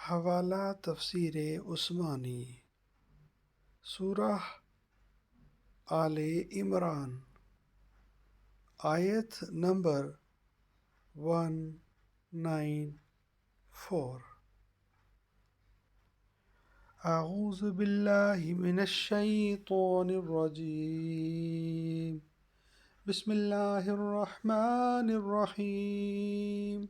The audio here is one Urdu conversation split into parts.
حوالہ تفسیر عثمانی سورہ آل عمران آیت نمبر 194۔ اعوذ باللہ من الشیطان الرجیم، بسم اللہ الرحمن الرحیم۔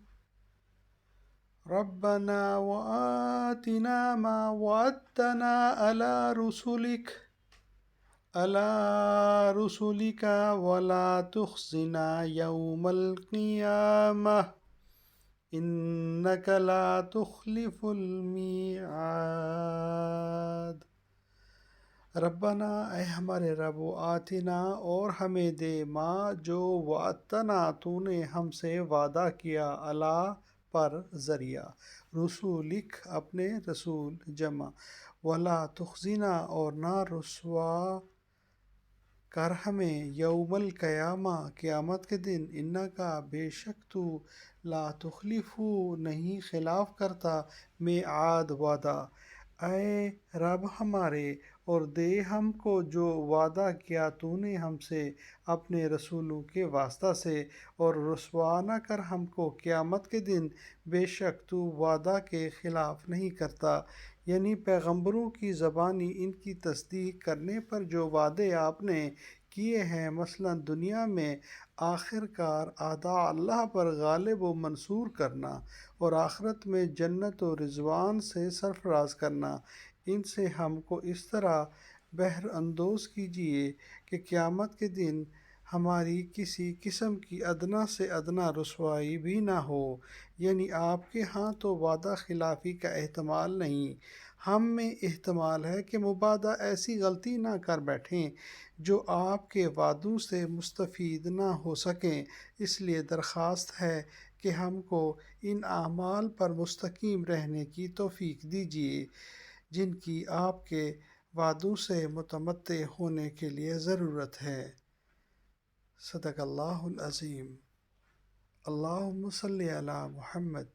ربنا وآتنا ما وعدتنا على رسلك ولا تخزنا يوم القيامة إنك لا تخلف الميعاد۔ ربنا، اے ہمارے رب، آتنا اور ہمیں دے، ما جو، وعدتنا تو نے ہم سے وعدہ کیا، اللہ پر، ذریعہ، رسولک اپنے رسول، جمع، ولا تخزنا اور نہ رسوا کر ہمیں، یوم القیامہ قیامت کے دن، انکا بے شک تو، لا تخلف نہیں خلاف کرتا، میعاد وعدہ۔ اے رب ہمارے، اور دے ہم کو جو وعدہ کیا تو نے ہم سے اپنے رسولوں کے واسطہ سے، اور رسوا نہ کر ہم کو قیامت کے دن، بے شک تو وعدہ کے خلاف نہیں کرتا، یعنی پیغمبروں کی زبانی ان کی تصدیق کرنے پر جو وعدے آپ نے کیے ہیں، مثلا دنیا میں آخر کار اعداء اللہ پر غالب و منصور کرنا، اور آخرت میں جنت و رضوان سے سرفراز کرنا، ان سے ہم کو اس طرح بہر اندوز کیجیے کہ قیامت کے دن ہماری کسی قسم کی ادنا سے ادنا رسوائی بھی نہ ہو، یعنی آپ کے ہاں تو وعدہ خلافی کا احتمال نہیں، ہم میں احتمال ہے کہ مبادا ایسی غلطی نہ کر بیٹھیں جو آپ کے وعدوں سے مستفید نہ ہو سکیں، اس لیے درخواست ہے کہ ہم کو ان اعمال پر مستقیم رہنے کی توفیق دیجیے جن کی آپ کے وعدوں سے متمتع ہونے کے لیے ضرورت ہے۔ صدق اللہ العظیم۔ اللہم صلی علی محمد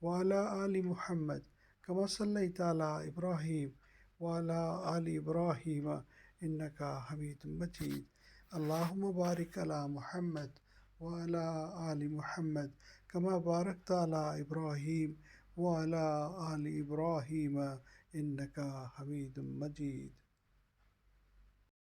وعلی آل محمد کما صلیت علی ابراہیم وعلی آل ابراہیم انکا حمید مجید۔ اللہم بارک علی محمد وعلی آل محمد کما بارکت علی ابراہیم وعلی آل ابراہیم انکا حمید مجید۔